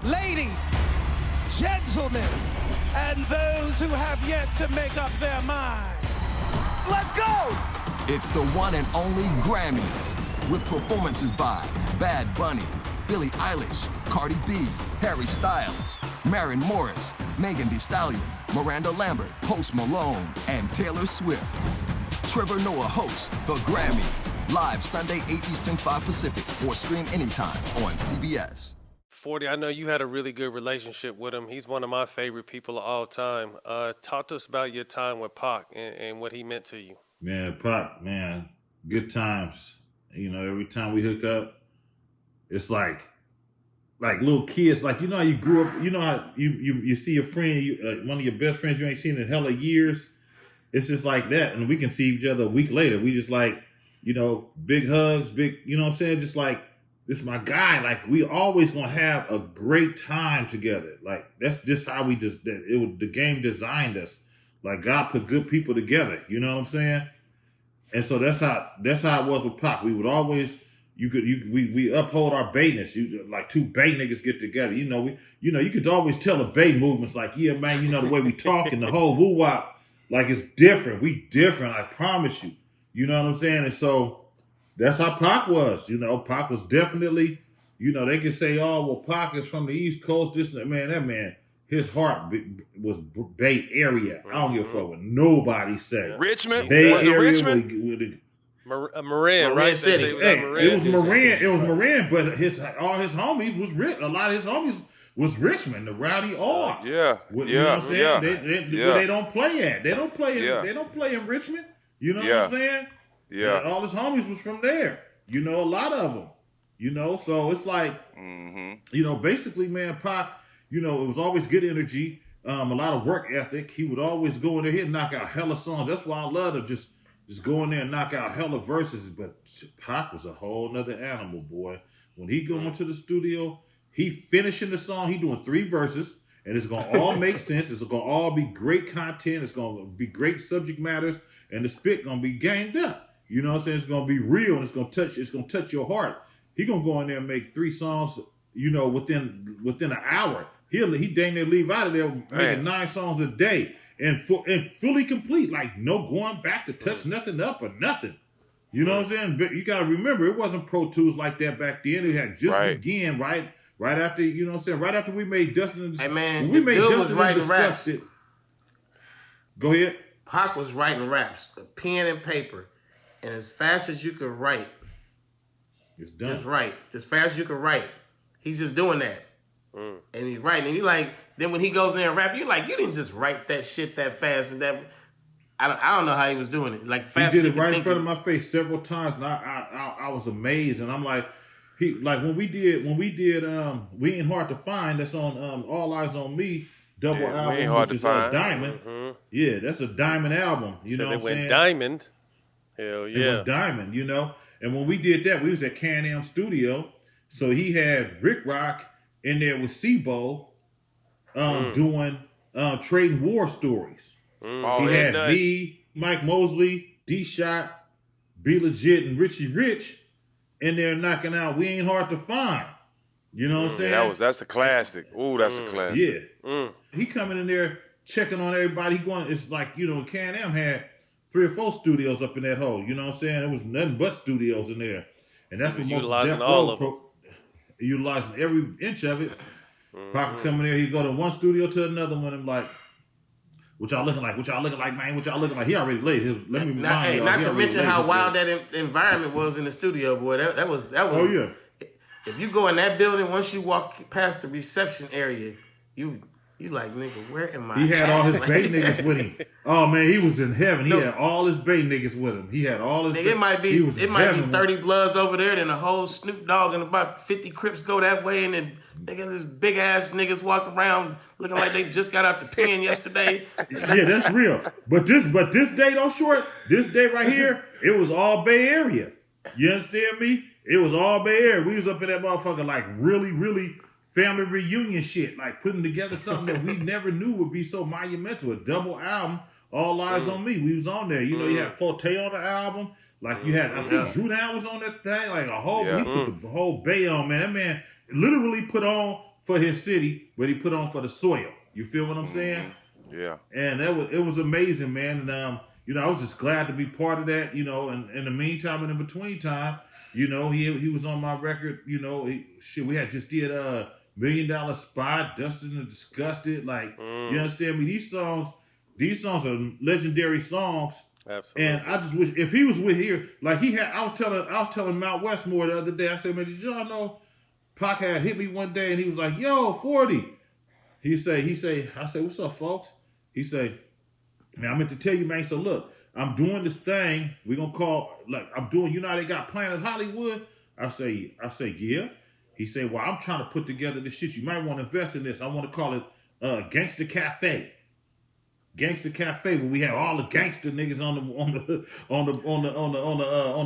Ladies, gentlemen, and those who have yet to make up their mind. Let's go! It's the one and only Grammys, with performances by Bad Bunny, Billie Eilish, Cardi B, Harry Styles, Maren Morris, Megan Thee Stallion, Miranda Lambert, Post Malone, and Taylor Swift. Trevor Noah hosts the Grammys, live Sunday 8 Eastern, 5 Pacific, or stream anytime on CBS. 40, I know you had a really good relationship with him. He's one of my favorite people of all time. Talk to us about your time with Pac and what he meant to you. Man, Pac, man, good times. You know, every time we hook up, it's like little kids. Like, you know how you grew up, you know how you see a friend, one of your best friends you ain't seen in hella years. It's just like that. And we can see each other a week later. We just like, you know, big hugs, you know what I'm saying? Just like, this is my guy. Like, we always gonna have a great time together. Like, that's just how the game designed us. Like, God put good people together. You know what I'm saying? And so that's how it was with Pac. We would always, we uphold our bayness. Like two bay niggas get together. You could always tell the bay movements. Like, yeah, man, you know the way we talk and the whole woo wop. Like, it's different. We different. I promise you. You know what I'm saying? And so that's how Pac was. You know, Pac was definitely, you know, they could say, oh, well, Pac is from the East Coast. That man, his heart was Bay Area. I don't give a fuck what nobody say. Richmond? Bay Was it Area Richmond? Marin, right? City. It was Marin, but all his homies was a lot of his homies was Richmond, the Rowdy R. Yeah. You know what I'm saying? Yeah. They don't play at. They don't play in Richmond. You know what I'm saying? Yeah. And all his homies was from there. You know, a lot of them. You know, so it's like, you know, basically, man, Pac, you know, it was always good energy, a lot of work ethic. He would always go in there, he'd knock out hella songs. That's why I love to just go in there and knock out hella verses. But Pac was a whole nother animal, boy. When he go into the studio, he finishing the song, he doing 3 verses, and it's going to all make sense. It's going to all be great content. It's going to be great subject matters, and the spit going to be gamed up. You know what I'm saying? It's going to be real, and it's going to touch your heart. He going to go in there and make 3 songs, you know, within an hour. He dang near leave out of there making 9 songs a day and fully complete, like no going back to touch nothing up or nothing. You know what I'm saying? But you got to remember, it wasn't Pro Tools like that back then. It had just began, right after, you know what I'm saying? Right after we made Dustin and Hey man, when we made Bill Dustin was writing raps. It. Go ahead. Pac was writing raps, a pen and paper, and as fast as you could write, it's done. Just write, as fast as you could write. He's just doing that. And he's writing, and you like, then when he goes in there and rap, you like, you didn't just write that shit that fast and that. I don't know how he was doing it. Like fast. He did it right in front of my face several times, and I was amazed. And I'm like, when we did We Ain't Hard to Find. That's on All Eyes on Me double album, which is a diamond. Yeah, that's a diamond album. You know what I'm saying? They went diamond. Hell yeah. They went diamond. You know, and when we did that, we was at Can-Am Studio. So he had Rick Rock in there with Sibo doing Trading War Stories. He had me, Mike Mosley, D-Shot, Be Legit, and Richie Rich in there knocking out We Ain't Hard to Find. You know what I'm saying? That's a classic. Ooh, that's a classic. Yeah. He coming in there checking on everybody. It's like, you know, Can-Am had 3 or 4 studios up in that hole. You know what I'm saying? It was nothing but studios in there. And that's what most utilizing all of them. Utilizing every inch of it. Pac come in there, he go to one studio to another one and like, what y'all looking like, man? What y'all looking like? He already laid his. Let me remind y'all. Not to mention how wild that environment was in the studio, boy. That was. Oh yeah. If you go in that building, once you walk past the reception area, you like, nigga, where am I? He had all his Bay niggas with him. Oh man, he was in heaven. He had all his Bay niggas with him. He had all his. Nigga, it might be 30 Bloods over there, then a whole Snoop Dogg and about 50 Crips go that way, and then nigga, this big ass niggas walk around looking like they just got out the pen yesterday. Yeah, that's real. But this day though, Short, this day right here, it was all Bay Area. You understand me? It was all Bay Area. We was up in that motherfucker like really, really family reunion shit, like putting together something that we never knew would be so monumental. A double album, All Eyes on Me. We was on there. You know, you had Forte on the album. Like you had, I think Drew Down was on that thing. Like a whole, he put the whole Bay on, man. That man literally put on for his city, but he put on for the soil. You feel what I'm saying? Yeah. And it was amazing, man. And I was just glad to be part of that. And in the meantime and in between time, he was on my record. We had just did a $1 Million Spot, Dustin and Disgusted. Like, you understand me? These songs are legendary songs. Absolutely. And I just wish if he was with here, like I was telling Mount Westmore the other day. I said, man, did y'all know Pac had hit me one day and he was like, yo, 40. I said, what's up, folks? He say, man, I meant to tell you, man. So look, I'm doing this thing. We're gonna call I'm doing. How they got Planet Hollywood? I say, yeah. He said, well, I'm trying to put together this shit. You might want to invest in this. I want to call it Gangster Cafe. Gangster Cafe, where we have all the gangster niggas on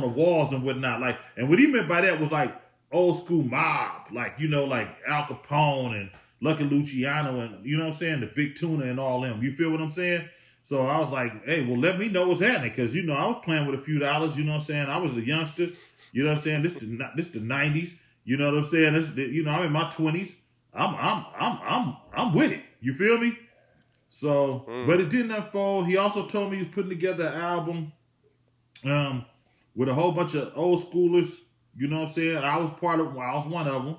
the walls and whatnot. Like, and what he meant by that was like old school mob, like like Al Capone and Lucky Luciano and you know what I'm saying, the Big Tuna and all them. You feel what I'm saying? So I was like, hey, well, let me know what's happening, because I was playing with a few dollars. You know what I'm saying? I was a youngster. You know what I'm saying? This the 90s. You know what I'm saying? I'm in my 20s. I'm with it. You feel me? So, but it didn't unfold. He also told me he was putting together an album with a whole bunch of old schoolers. You know what I'm saying? I was one of them.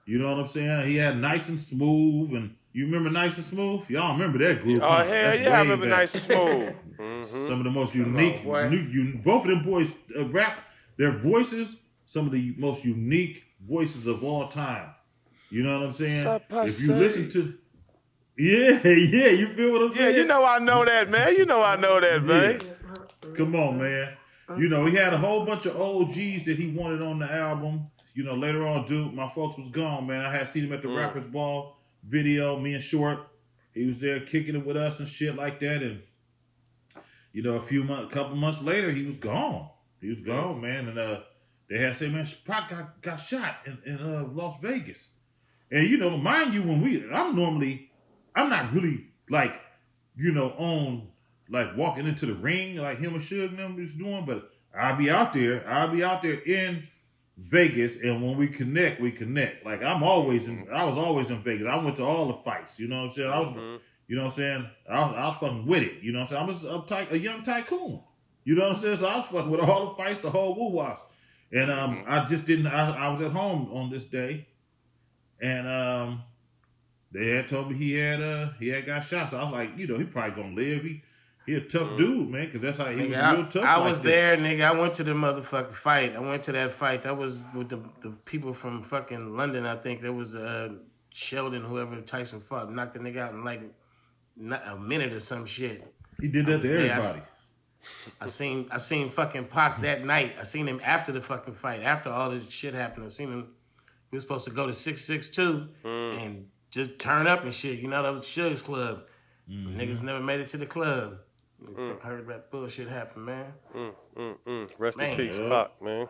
You know what I'm saying? He had Nice and Smooth, and you remember Nice and Smooth? Y'all remember that group? Oh, hell yeah, I remember Nice and Smooth. Some of the most unique, both of them boys rap, their voices, some of the most unique voices of all time. You know what I'm saying? If you listen to... Yeah, you feel what I'm saying? Yeah, I know that, man. I know that, man. Come on, man. He had a whole bunch of OGs that he wanted on the album. Later on, dude, my folks was gone, man. I had seen him at the Rappers Ball video, me and Short. He was there kicking it with us and shit like that. And, a couple months later, he was gone. He was gone, man. And they had said, man, Pac got shot in Las Vegas. And, mind you, I'm not really like, on like walking into the ring like him and Suge and them is doing, but I'll be out there in Vegas, and when we connect. Like I was always in Vegas. I went to all the fights, you know what I'm saying? I was fucking with it, you know what I'm saying? I was a young tycoon, you know what I'm saying? So I was fucking with all the fights, the whole woo-was. And I just didn't, I was at home on this day, and they had told me he had got shot. So I was like, he probably gonna live. He a tough dude, man, because that's how he was real tough. I was there, nigga. I went to the motherfucking fight. I went to that fight. That was with the people from fucking London, I think. There was Sheldon, whoever Tyson fought, knocked the nigga out in like a minute or some shit. He did that to everybody. I seen fucking Pac that night. I seen him after the fucking fight. After all this shit happened, I seen him. He was supposed to go to 662 and just turn up and shit. That was Suge's club. Niggas never made it to the club. Heard that bullshit happen, man. Rest in peace, Pac, man.